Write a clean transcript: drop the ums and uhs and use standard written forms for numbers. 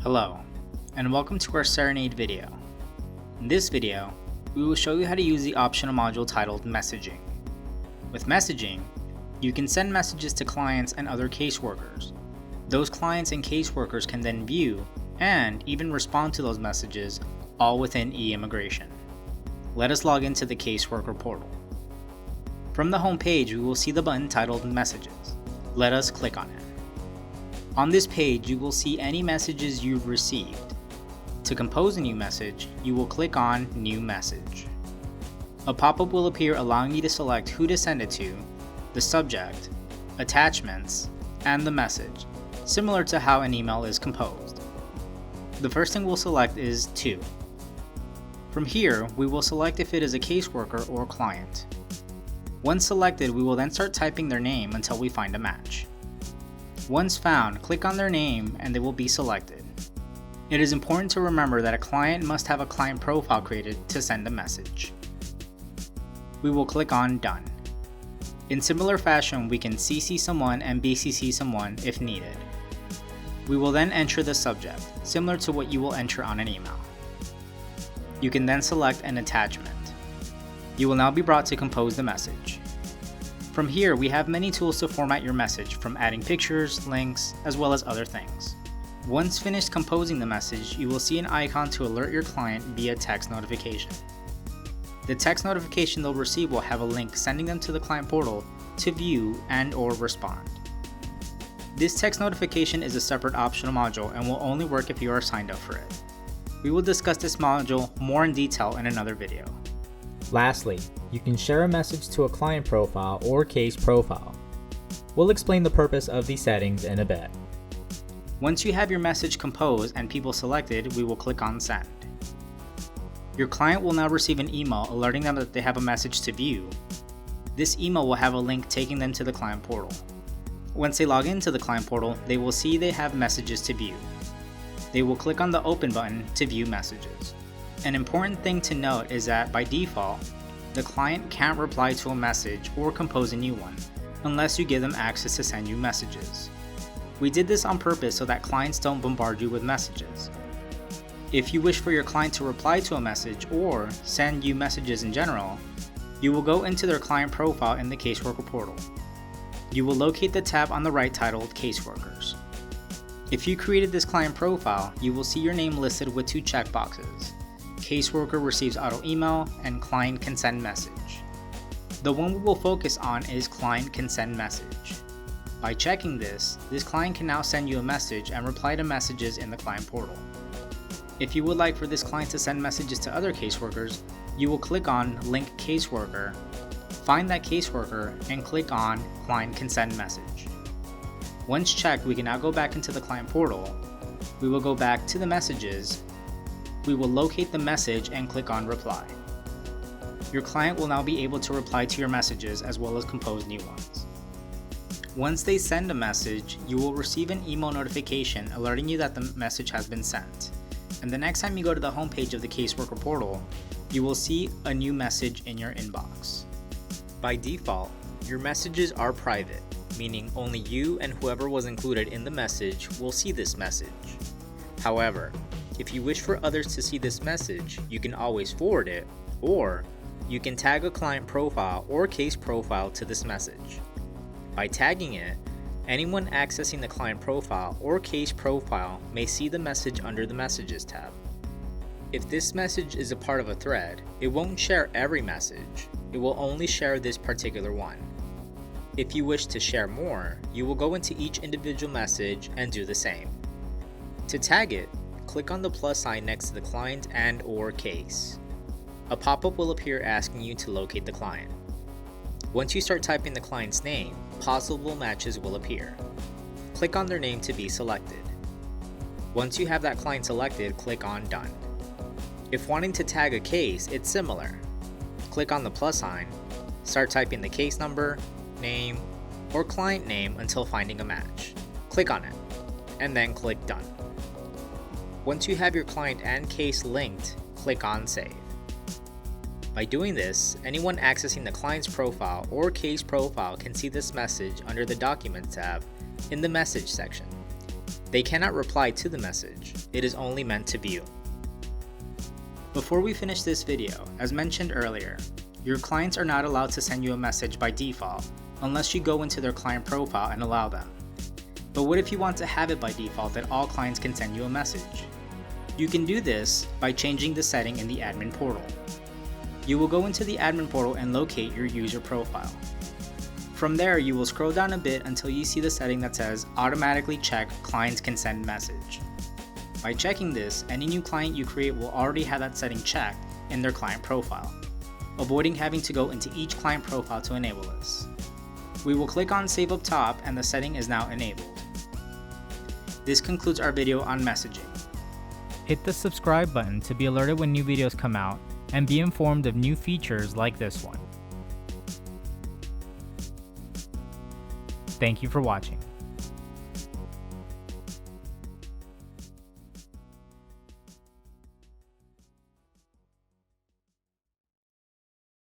Hello, and welcome to our Serenade video. In this video, we will show you how to use the optional module titled Messaging. With messaging, you can send messages to clients and other caseworkers. Those clients and caseworkers can then view and even respond to those messages all within eImmigration. Let us log into the caseworker portal. From the home page, we will see the button titled Messages. Let us click on it. On this page, you will see any messages you've received. To compose a new message, you will click on New Message. A pop-up will appear allowing you to select who to send it to, the subject, attachments, and the message, similar to how an email is composed. The first thing we'll select is To. From here, we will select if it is a caseworker or client. Once selected, we will then start typing their name until we find a match. Once found, click on their name and they will be selected. It is important to remember that a client must have a client profile created to send a message. We will click on Done. In similar fashion, we can CC someone and BCC someone if needed. We will then enter the subject, similar to what you will enter on an email. You can then select an attachment. You will now be brought to compose the message. From here, we have many tools to format your message, from adding pictures, links, as well as other things. Once finished composing the message, you will see an icon to alert your client via text notification. The text notification they'll receive will have a link sending them to the client portal to view and/or respond. This text notification is a separate optional module and will only work if you are signed up for it. We will discuss this module more in detail in another video. Lastly, you can share a message to a client profile or case profile. We'll explain the purpose of these settings in a bit. Once you have your message composed and people selected, we will click on Send. Your client will now receive an email alerting them that they have a message to view. This email will have a link taking them to the client portal. Once they log into the client portal, they will see they have messages to view. They will click on the Open button to view messages. An important thing to note is that by default, the client can't reply to a message or compose a new one unless you give them access to send you messages. We did this on purpose so that clients don't bombard you with messages. If you wish for your client to reply to a message or send you messages in general, you will go into their client profile in the caseworker portal. You will locate the tab on the right titled Caseworkers. If you created this client profile, you will see your name listed with two checkboxes. Caseworker receives auto email and client can send message. The one we will focus on is client can send message. By checking this client can now send you a message and reply to messages in the client portal. If you would like for this client to send messages to other caseworkers, you will click on Link Caseworker, find that caseworker, and click on Client can send message. Once checked, we can now go back into the client portal. We will go back to the messages. We will locate the message and click on Reply. Your client will now be able to reply to your messages as well as compose new ones. Once they send a message, you will receive an email notification alerting you that the message has been sent. And the next time you go to the homepage of the caseworker portal, you will see a new message in your inbox. By default, your messages are private, meaning only you and whoever was included in the message will see this message. However, if you wish for others to see this message, you can always forward it, or you can tag a client profile or case profile to this message. By tagging it, anyone accessing the client profile or case profile may see the message under the Messages tab. If this message is a part of a thread, it won't share every message, it will only share this particular one. If you wish to share more, you will go into each individual message and do the same. To tag it, click on the plus sign next to the client and/or case. A pop-up will appear asking you to locate the client. Once you start typing the client's name, possible matches will appear. Click on their name to be selected. Once you have that client selected, click on Done. If wanting to tag a case, it's similar. Click on the plus sign, start typing the case number, name, or client name until finding a match. Click on it, and then click Done. Once you have your client and case linked, click on Save. By doing this, anyone accessing the client's profile or case profile can see this message under the Documents tab in the Message section. They cannot reply to the message. It is only meant to view. Before we finish this video, as mentioned earlier, your clients are not allowed to send you a message by default unless you go into their client profile and allow them. But what if you want to have it by default that all clients can send you a message? You can do this by changing the setting in the admin portal. You will go into the admin portal and locate your user profile. From there, you will scroll down a bit until you see the setting that says automatically check clients can send message. By checking this, any new client you create will already have that setting checked in their client profile, avoiding having to go into each client profile to enable this. We will click on save up top and the setting is now enabled. This concludes our video on messaging. Hit the subscribe button to be alerted when new videos come out and be informed of new features like this one. Thank you for watching.